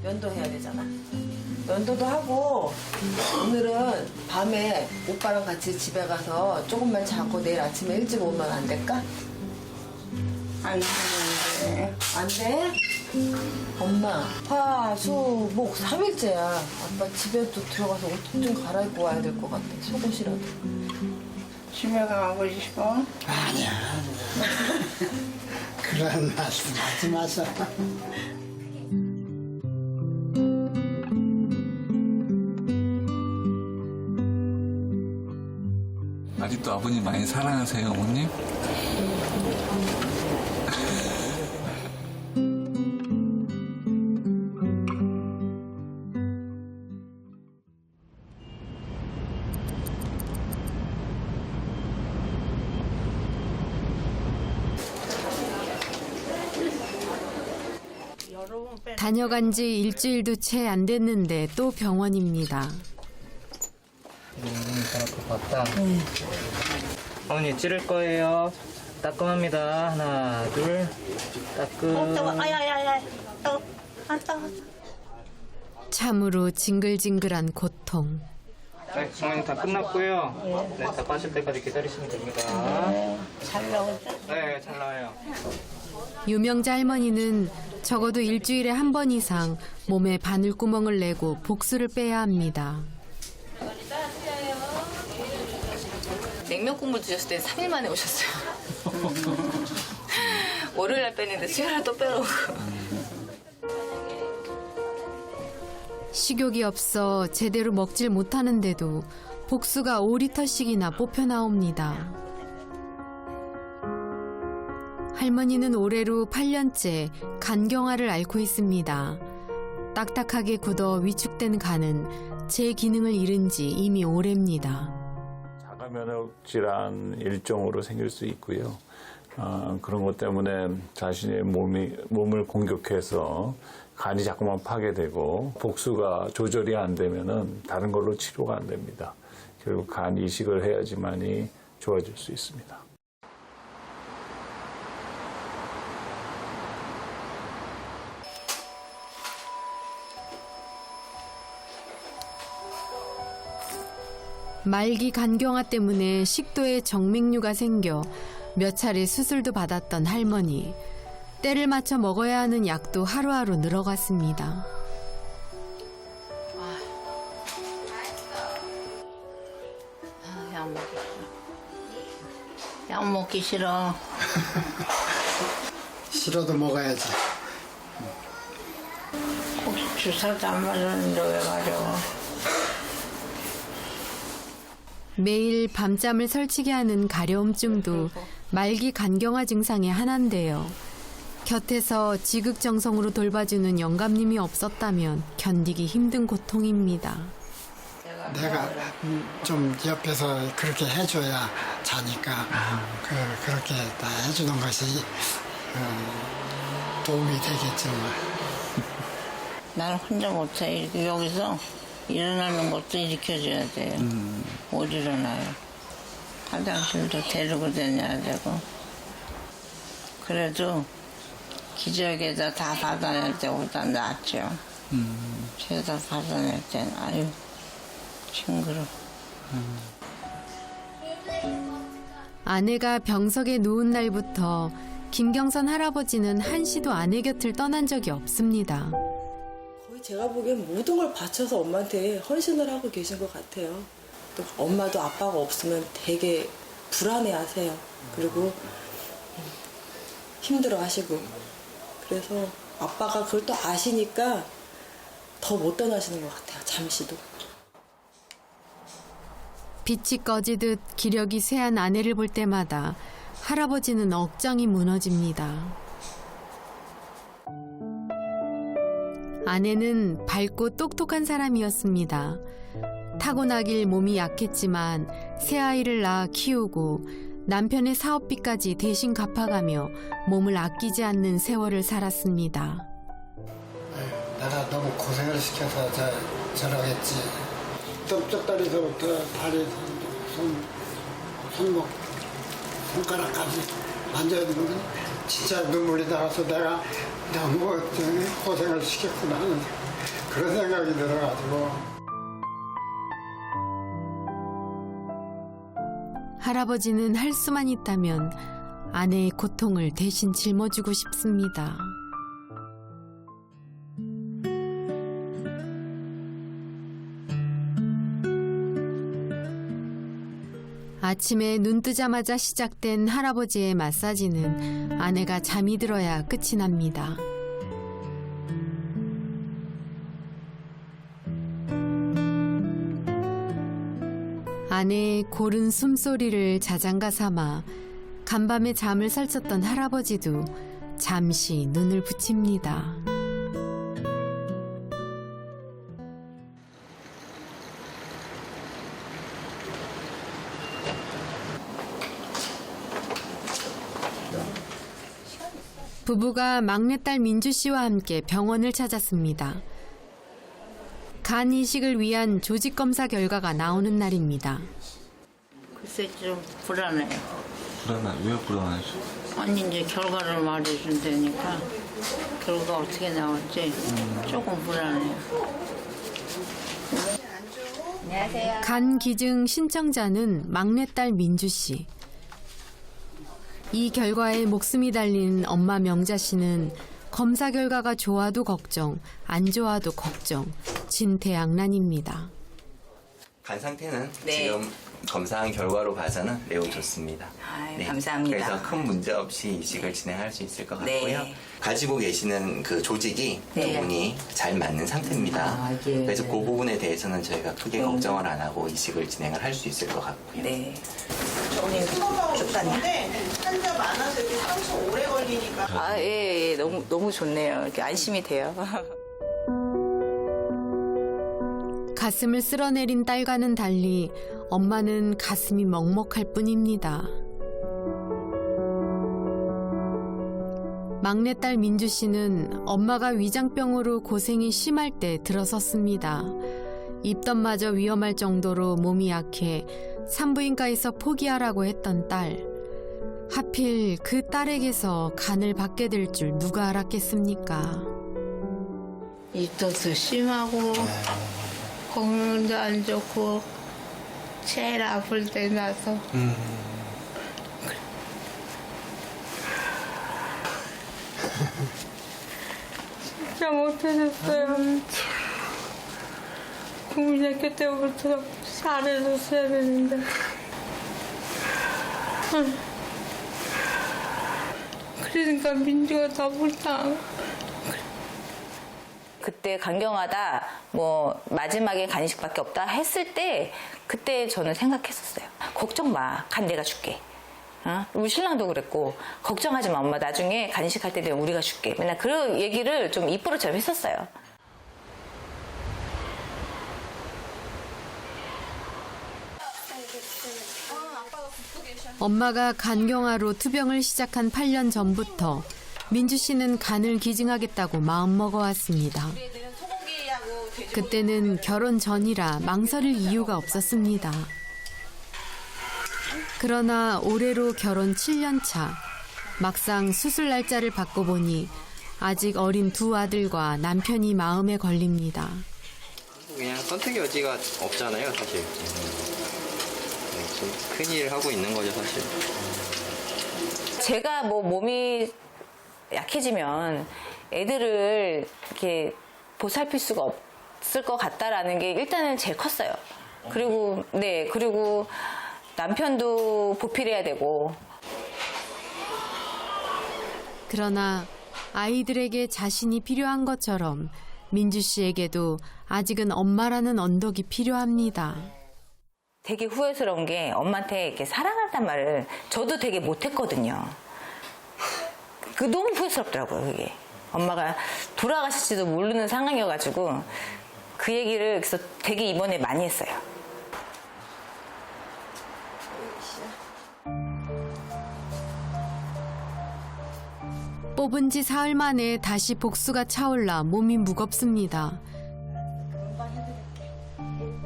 면도해야 되잖아. 면도도 하고 오늘은 밤에 오빠랑 같이 집에 가서 조금만 자고 내일 아침에 일찍 오면 안 될까? 안 되는데. 안 돼? 엄마, 화, 수, 목 3일째야. 아빠 집에 또 들어가서 옷 좀 갈아입고 와야 될 것 같아. 속옷이라도. 집에 가고 싶어? 아니야. 그런 말씀 하지 마서. 아직도 아버님 많이 사랑하세요, 어머님? 다녀간 지 일주일도 채 안 됐는데 또 병원입니다. 맞다. 어머니 찌를 거예요. 따끔합니다. 하나, 둘, 따끔. 아야야야. 참으로 징글징글한 고통. 네, 어머니 다 끝났고요. 네, 다 빠질 때까지 기다리시면 됩니다. 잘 나오죠? 네, 잘 나와요. 유명자 할머니는 적어도 일주일에 한 번 이상 몸에 바늘구멍을 내고 복수를 빼야 합니다. 냉면 국물 드셨을 때 3일 만에 오셨어요. 월요일날 뺐는데 수요일날 또 빼놓고. 식욕이 없어 제대로 먹질 못하는데도 복수가 5리터씩이나 뽑혀 나옵니다. 할머니는 올해로 8년째 간경화를 앓고 있습니다. 딱딱하게 굳어 위축된 간은 제 기능을 잃은 지 이미 오래입니다. 자가면역 질환 일종으로 생길 수 있고요. 그런 것 때문에 자신의 몸을 공격해서 간이 자꾸만 파괴되고 복수가 조절이 안 되면은 다른 걸로 치료가 안 됩니다. 결국 간 이식을 해야지만이 좋아질 수 있습니다. 말기 간경화 때문에 식도에 정맥류가 생겨 몇 차례 수술도 받았던 할머니. 때를 맞춰 먹어야 하는 약도 하루하루 늘어갔습니다. 약 먹기 싫어. 싫어도 먹어야지. 혹시 주사도 안 맞았는데 왜 가려워? 매일 밤잠을 설치게 하는 가려움증도 말기 간경화 증상의 하나인데요. 곁에서 지극정성으로 돌봐주는 영감님이 없었다면 견디기 힘든 고통입니다. 내가 좀 옆에서 그렇게 해줘야 자니까 그렇게 다 해주는 것이 도움이 되겠죠. 나는 혼자 못해. 이렇게 여기서 일어나는 것도 일으켜줘야 돼요. 못 일어나요. 화장실도 데리고 다녀야 되고. 그래도 기저귀에다 다 받아낼 때보다 낫죠. 죄다 받아낼 때는 아유 징그러. 아내가 병석에 누운 날부터 김경선 할아버지는 한시도 아내 곁을 떠난 적이 없습니다. 거의 제가 보기엔 모든 걸 바쳐서 엄마한테 헌신을 하고 계신 것 같아요. 또 엄마도 아빠가 없으면 되게 불안해하세요. 그리고 힘들어하시고. 그래서 아빠가 그걸 또 아시니까 더 못 떠나시는 것 같아요. 잠시도. 빛이 꺼지듯 기력이 쇠한 아내를 볼 때마다 할아버지는 억장이 무너집니다. 아내는 밝고 똑똑한 사람이었습니다. 타고나길 몸이 약했지만 새아이를 낳아 키우고 남편의 사업비까지 대신 갚아가며 몸을 아끼지 않는 세월을 살았습니다. 내가 너무 고생을 시켜서 저러겠지. 떡다리서부터 다리, 손목, 손가락까지 만져보면 진짜 눈물이 나와서 내가 너무 고생을 시켰구나 하는 그런 생각이 들어가지고. 할아버지는 할 수만 있다면 아내의 고통을 대신 짊어지고 싶습니다. 아침에 눈 뜨자마자 시작된 할아버지의 마사지는 아내가 잠이 들어야 끝이 납니다. 아내의 고른 숨소리를 자장가 삼아 간밤에 잠을 설쳤던 할아버지도 잠시 눈을 붙입니다. 부부가 막내딸 민주 씨와 함께 병원을 찾았습니다. 간 이식을 위한 조직 검사 결과가 나오는 날입니다. 글쎄 좀 불안해요. 왜 불안하죠? 아니 이제 결과를 말해준다니까 결과 어떻게 나올지 조금 불안해요. 간 기증 신청자는 막내딸 민주 씨. 이 결과에 목숨이 달린 엄마 명자 씨는 검사 결과가 좋아도 걱정, 안 좋아도 걱정, 진퇴양난입니다. 간 상태는 네. 지금 검사한 결과로 봐서는 매우 좋습니다. 아유, 감사합니다. 그래서 큰 문제 없이 이식을 진행할 수 있을 것 같고요. 네. 가지고 계시는 그 조직이 네. 두 분이 잘 맞는 상태입니다. 아, 예. 그래서 그 부분에 대해서는 저희가 크게 걱정을 안 하고 이식을 진행을 할 수 있을 것 같고요. 네. 환자 많아서 이렇게 상처 오래 걸리니까. 아, 예, 예. 너무 좋네요. 이렇게 안심이 돼요. 가슴을 쓸어내린 딸과는 달리 엄마는 가슴이 먹먹할 뿐입니다. 막내딸 민주 씨는 엄마가 위장병으로 고생이 심할 때 들어섰습니다. 입덧마저 위험할 정도로 몸이 약해 산부인과에서 포기하라고 했던 딸. 하필 그 딸에게서 간을 받게 될 줄 누가 알았겠습니까? 입덧도 심하고 건강도 안 좋고 제일 아플 때 나서 진짜 못해줬어요. 국민학교 때부터 잘해줬어야 되는데 그러니까 민주가 다 불쌍하고. 그때 강경하다, 뭐, 마지막에 간이식밖에 없다 했을 때, 그때 저는 생각했었어요. 걱정 마. 간 내가 줄게. 우리 신랑도 그랬고, 걱정하지 마, 엄마. 나중에 간이식할 때 되면 우리가 줄게. 맨날 그런 얘기를 좀 입버릇처럼 했었어요. 엄마가 간경화로 투병을 시작한 8년 전부터 민주 씨는 간을 기증하겠다고 마음먹어왔습니다. 그때는 결혼 전이라 망설일 이유가 없었습니다. 그러나 올해로 결혼 7년 차, 막상 수술 날짜를 바꿔보니 아직 어린 두 아들과 남편이 마음에 걸립니다. 그냥 선택의 여지가 없잖아요, 사실. 좀 큰일 하고 있는 거죠, 사실. 제가 뭐 몸이 약해지면 애들을 이렇게 보살필 수가 없을 것 같다라는 게 일단은 제일 컸어요. 그리고 남편도 보필해야 되고. 그러나 아이들에게 자신이 필요한 것처럼 민주 씨에게도 아직은 엄마라는 언덕이 필요합니다. 되게 후회스러운 게 엄마한테 이렇게 사랑한단 말을 저도 되게 못했거든요. 그 너무 후회스럽더라고요, 그게. 엄마가 돌아가실지도 모르는 상황이어가지고 그 얘기를 그래서 되게 이번에 많이 했어요. 뽑은 지 사흘 만에 다시 복수가 차올라 몸이 무겁습니다.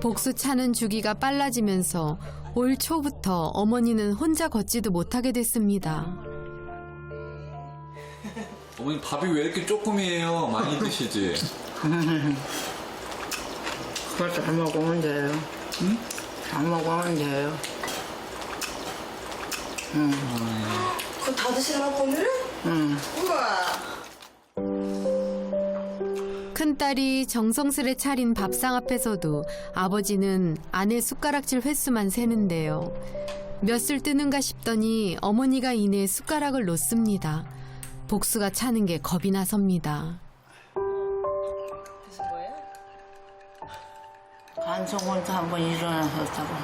복수 차는 주기가 빨라지면서 올 초부터 어머니는 혼자 걷지도 못하게 됐습니다. 어머니 밥이 왜 이렇게 조금이에요? 많이 드시지? 그거 잘 먹으면 돼요. 응? 잘 먹으면 돼요. 그거 다 드시라고 오늘은? 응. 우와. 큰딸이 정성스레 차린 밥상 앞에서도 아버지는 아내 숟가락질 횟수만 세는데요. 몇술 뜨는가 싶더니 어머니가 이내 숟가락을 놓습니다. 복수가 차는 게 겁이 나섭니다. 간성원도 한 번 일어나셨다고.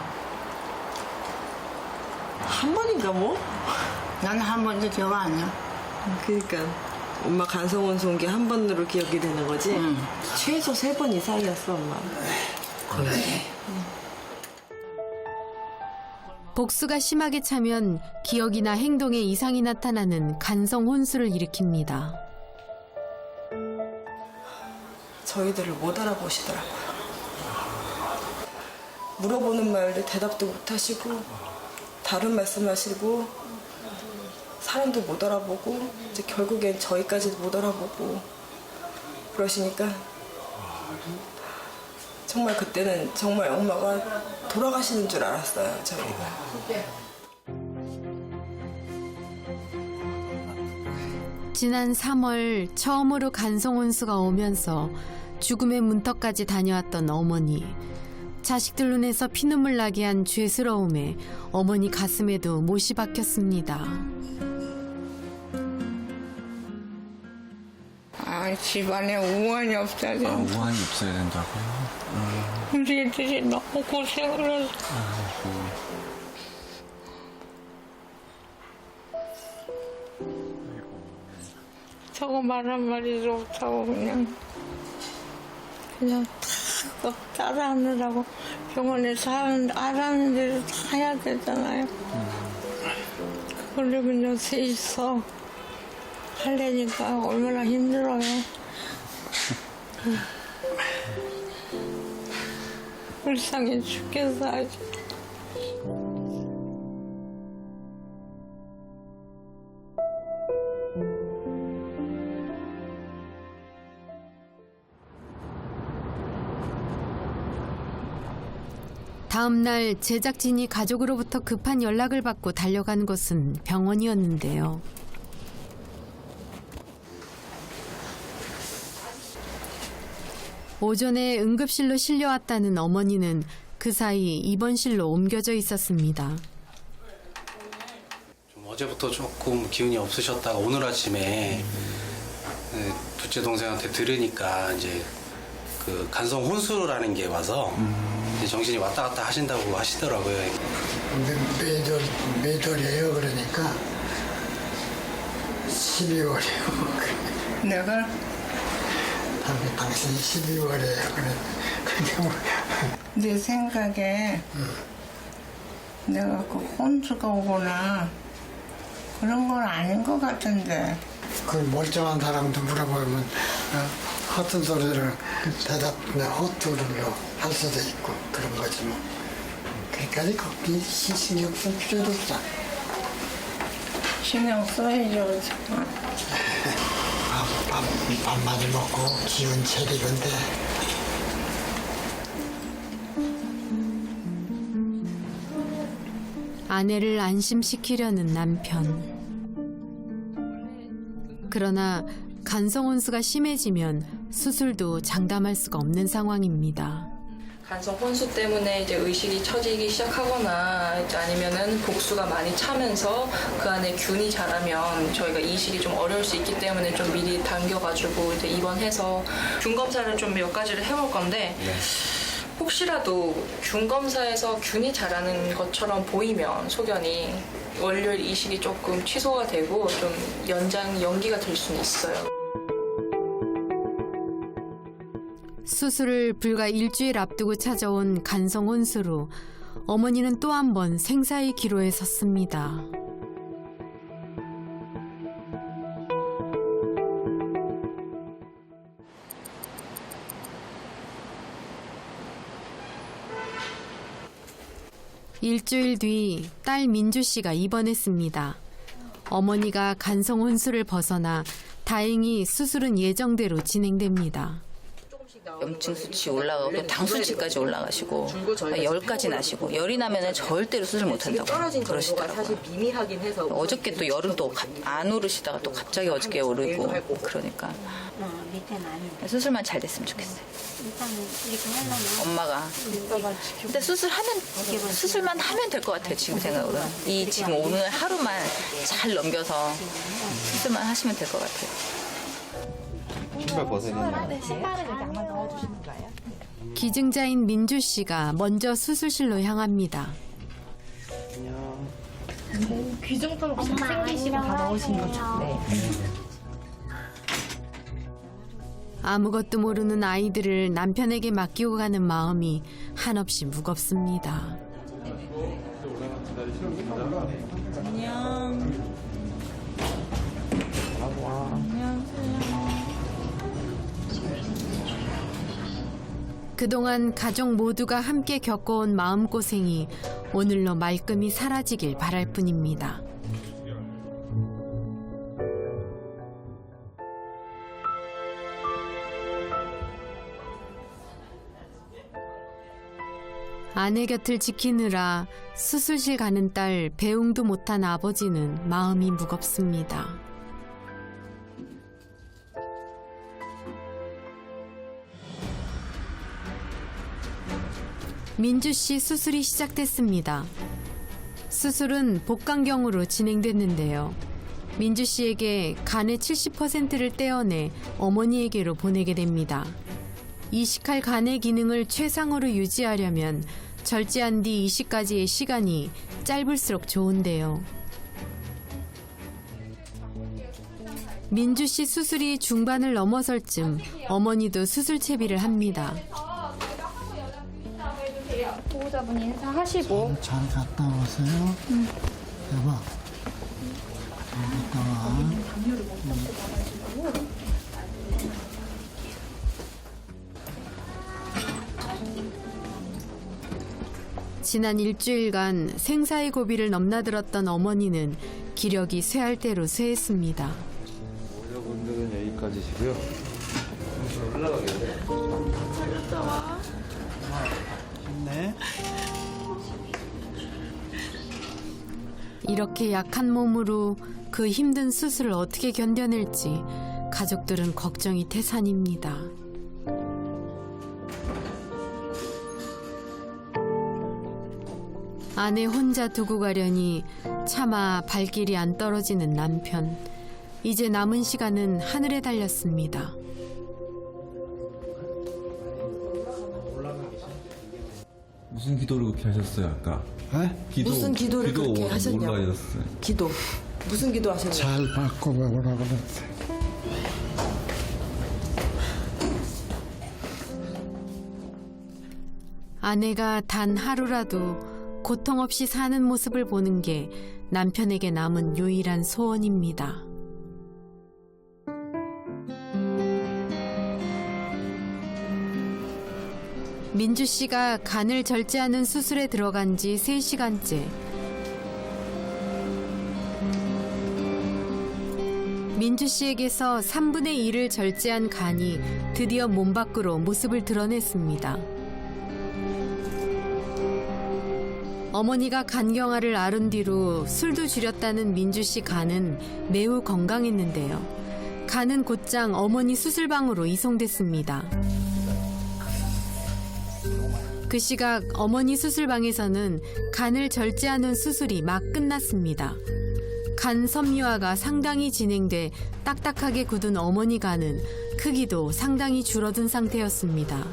한 번인가 뭐? 난 한 번도 기억 안 나. 그러니까 엄마 간성원수 온 게 한 번으로 기억이 되는 거지? 응. 최소 3번 이상이었어 엄마. 복수가 심하게 차면 기억이나 행동에 이상이 나타나는 간성 혼수를 일으킵니다. 저희들을 못 알아보시더라고요. 물어보는 말도 대답도 못 하시고 다른 말씀하시고 사람도 못 알아보고 이제 결국엔 저희까지도 못 알아보고 그러시니까 정말 그때는 정말 엄마가 돌아가시는 줄 알았어요, 저희가. 지난 3월 처음으로 간성 혼수가 오면서 죽음의 문턱까지 다녀왔던 어머니. 자식들 눈에서 피눈물 나게 한 죄스러움에 어머니 가슴에도 못이 박혔습니다. 집안에 우환이 없어야 돼. 우환이 없어야 된다고요? 우리 애들이 너무 고생을 해서. 저거 말 한마디도 못하고 그냥 다 따라하느라고 병원에서 알아는 대로 다 해야 되잖아요. 그걸로 그냥 셋이서 하려니까 얼마나 힘들어요. 불쌍해 죽겠어 아주. 다음 날 제작진이 가족으로부터 급한 연락을 받고 달려간 곳은 병원이었는데요. 오전에 응급실로 실려왔다는 어머니는 그 사이 입원실로 옮겨져 있었습니다. 어제부터 조금 기운이 없으셨다가 오늘 아침에 둘째 동생한테 들으니까 이제 그 간성 혼수라는 게 와서 이제 정신이 왔다 갔다 하신다고 하시더라고요. 매절이에요. 그러니까 12월이에요. 내가 당신이 12월이에요. 그래. 내 생각에 내가 그 혼수가 오거나 그런 건 아닌 것 같은데. 그 멀쩡한 사람도 물어보면 허튼 소리를 대답이나 허투루로 할 수도 있고 그런 거지 뭐. 그러니까 걱정이 신경 쓸 필요도 없어. 신경 써야죠. 밥 많이 먹고 기운 차리건데. 아내를 안심시키려는 남편. 그러나 간성 혼수가 심해지면 수술도 장담할 수가 없는 상황입니다. 간성 혼수 때문에 이제 의식이 처지기 시작하거나 이제 아니면은 복수가 많이 차면서 그 안에 균이 자라면 저희가 이식이 좀 어려울 수 있기 때문에 좀 미리 당겨가지고 이제 입원해서 균 검사를 좀 몇 가지를 해볼 건데 혹시라도 균 검사에서 균이 자라는 것처럼 보이면 소견이 월요일 이식이 조금 취소가 되고 좀 연기가 될 수는 있어요. 수술을 불과 일주일 앞두고 찾아온 간성 혼수로 어머니는 또 한 번 생사의 기로에 섰습니다. 일주일 뒤 딸 민주 씨가 입원했습니다. 어머니가 간성 혼수를 벗어나 다행히 수술은 예정대로 진행됩니다. 조금씩 염증 수치 올라가고 또 당 수치까지 올라가시고 10까지 나시고 열이 나면은 절대로 수술 못 한다고 그러시더라고요. 사실 미미하긴 해서 어저께 또 열은 또 안 오르시다가 또 갑자기 어저께 오르고 그러니까 수술만 잘 됐으면 좋겠어요. 엄마가 근데 수술만 하면 될 것 같아요. 지금 생각으로는 지금 오늘 하루만 잘 넘겨서 수술만 하시면 될 것 같아요. 신발 벗으면 네, 신발을 여기 한번 넣어주시는 거예요? 기증자인 민주 씨가 먼저 수술실로 향합니다. 귀중증 생기시고 다 넣으신 거죠? 네. 아무것도 모르는 아이들을 남편에게 맡기고 가는 마음이 한없이 무겁습니다. 그동안 가족 모두가 함께 겪어온 마음고생이 오늘로 말끔히 사라지길 바랄 뿐입니다. 아내 곁을 지키느라 수술실 가는 딸 배웅도 못한 아버지는 마음이 무겁습니다. 민주 씨 수술이 시작됐습니다. 수술은 복강경으로 진행됐는데요. 민주 씨에게 간의 70%를 떼어내 어머니에게로 보내게 됩니다. 이식할 간의 기능을 최상으로 유지하려면 절제한 뒤 이식까지의 시간이 짧을수록 좋은데요. 민주 씨 수술이 중반을 넘어설 쯤 어머니도 수술 채비를 합니다. 보호자분 인사하시고 잘 갔다 오세요. 여보. 갔다 와. 지난 일주일간 생사의 고비를 넘나들었던 어머니는 기력이 쇠할 대로 쇠했습니다. 여자분들은 여기까지시고요. 네. 이렇게 약한 몸으로 그 힘든 수술을 어떻게 견뎌낼지 가족들은 걱정이 태산입니다. 아내 혼자 두고 가려니 차마 발길이 안 떨어지는 남편. 이제 남은 시간은 하늘에 달렸습니다. 무슨 기도를 그렇게 하셨어요 아까? 무슨 기도를 그렇게 뭘로 하셨냐고. 하셨어요? 기도. 무슨 기도 하셨냐고. 잘 받고 오라고 그랬어요. 아내가 단 하루라도 고통 없이 사는 모습을 보는 게 남편에게 남은 유일한 소원입니다. 민주 씨가 간을 절제하는 수술에 들어간 지 3시간째. 민주 씨에게서 3분의 1을 절제한 간이 드디어 몸 밖으로 모습을 드러냈습니다. 어머니가 간경화를 앓은 뒤로 술도 줄였다는 민주 씨 간은 매우 건강했는데요. 간은 곧장 어머니 수술방으로 이송됐습니다. 그 시각 어머니 수술방에서는 간을 절제하는 수술이 막 끝났습니다. 간 섬유화가 상당히 진행돼 딱딱하게 굳은 어머니 간은 크기도 상당히 줄어든 상태였습니다.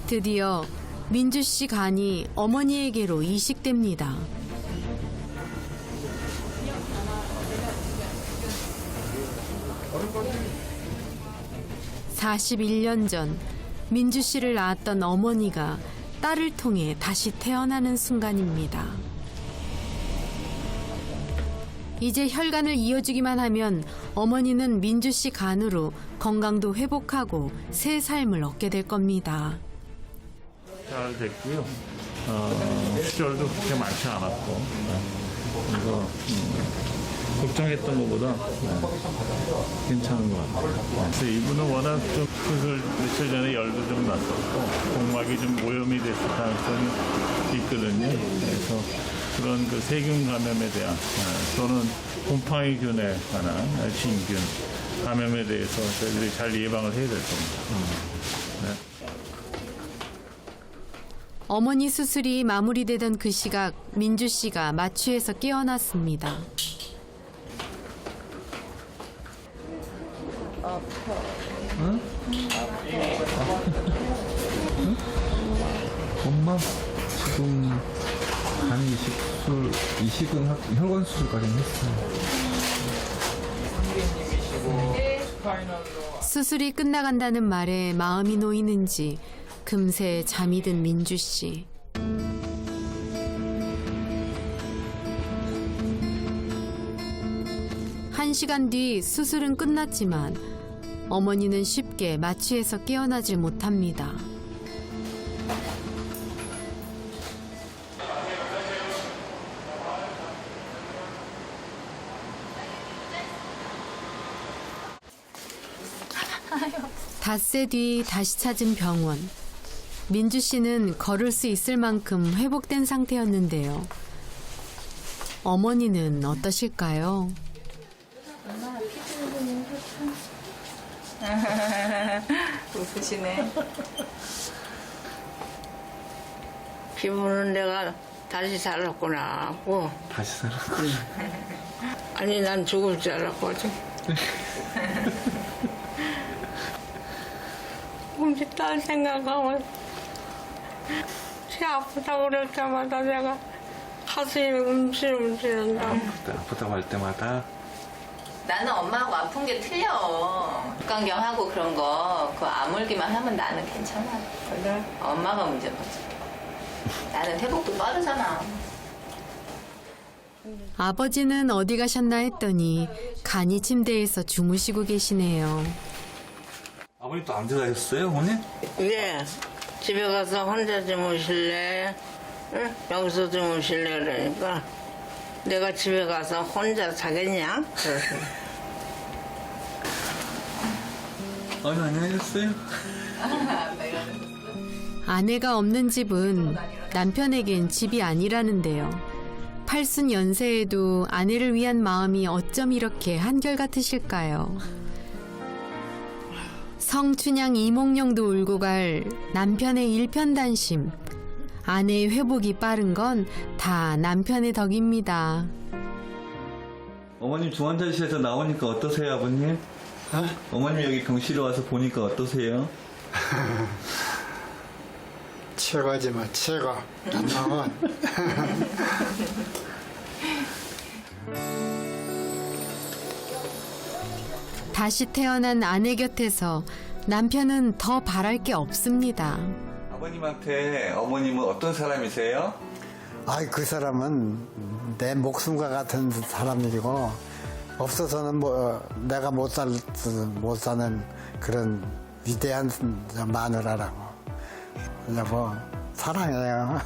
드디어 민주 씨 간이 어머니에게로 이식됩니다. (41년) 전 민주 씨를 낳았던 어머니가 딸을 통해 다시 태어나는 순간입니다. 이제 혈관을 이어주기만 하면 어머니는 민주 씨 간으로 건강도 회복하고 새 삶을 얻게 될 겁니다. 잘 됐고요. 수혈도 그렇게 많지 않았고 그래서 걱정했던 것보다 괜찮은 것 같아요. 그래서 이분은 워낙 좀 수술 며칠 전에 열도 좀 났었고 복막이 좀 오염이 됐을 가능성이 있거든요. 그래서 그런 그 세균 감염에 대한 또는 곰팡이균에 관한 진균 감염에 대해서 저희들이 잘 예방을 해야 될 겁니다. 네. 어머니 수술이 마무리되던 그 시각 민주 씨가 마취해서 깨어났습니다. 응? 응? 엄마 지금 간 이식 수술, 이식은 혈관 수술까지는 했어요. 수술이 끝나간다는 말에 마음이 놓이는지 금세 잠이 든 민주 씨. 한 시간 뒤 수술은 끝났지만 어머니는 쉽게 마취해서 깨어나질 못합니다. 닷새 뒤 다시 찾은 병원. 민주 씨는 걸을 수 있을 만큼 회복된 상태였는데요. 어머니는 어떠실까요? 웃으시네. 기분은 내가 다시 살았구나 하고. 다시 살았어. 아니 난 죽을 줄 알았거든. 우리 딸 생각하면 쟤 아프다고 그럴 때마다 내가 가슴이 움찔움찔한다. 아프다고 할 때마다 나는 엄마하고 아픈 게 틀려. 복강경하고 그런 거 그거 아물기만 하면 나는 괜찮아. 그래? 엄마가 문제인 거지. 나는 회복도 빠르잖아. 아버지는 어디 가셨나 했더니 간이 침대에서 주무시고 계시네요. 아버님 또 안 들어가셨어요, 어머니? 예. 집에 가서 혼자 주무실래? 응? 여기서 주무실래? 그러니까 내가 집에 가서 혼자 자겠냐? 아니, 안녕하셨어요? 아내가 없는 집은 남편에겐 집이 아니라는데요. 팔순 연세에도 아내를 위한 마음이 어쩜 이렇게 한결같으실까요? 성춘향 이몽룡도 울고 갈 남편의 일편단심. 아내의 회복이 빠른 건 다 남편의 덕입니다. 어머님 중환자실에서 나오니까 어떠세요, 아버님? 어머님 여기 병실에 와서 보니까 어떠세요? 최고지 뭐 최고. 남방은. 다시 태어난 아내 곁에서 남편은 더 바랄 게 없습니다. 아버님한테 어머님은 어떤 사람이세요? 아이 그 사람은 내 목숨과 같은 사람이고 없어서는 뭐 내가 못 사는 그런 위대한 마누라라고. 여보 사랑해요.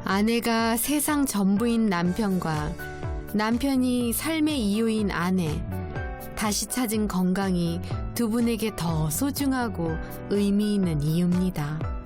아내가 세상 전부인 남편과 남편이 삶의 이유인 아내. 다시 찾은 건강이 두 분에게 더 소중하고 의미 있는 이유입니다.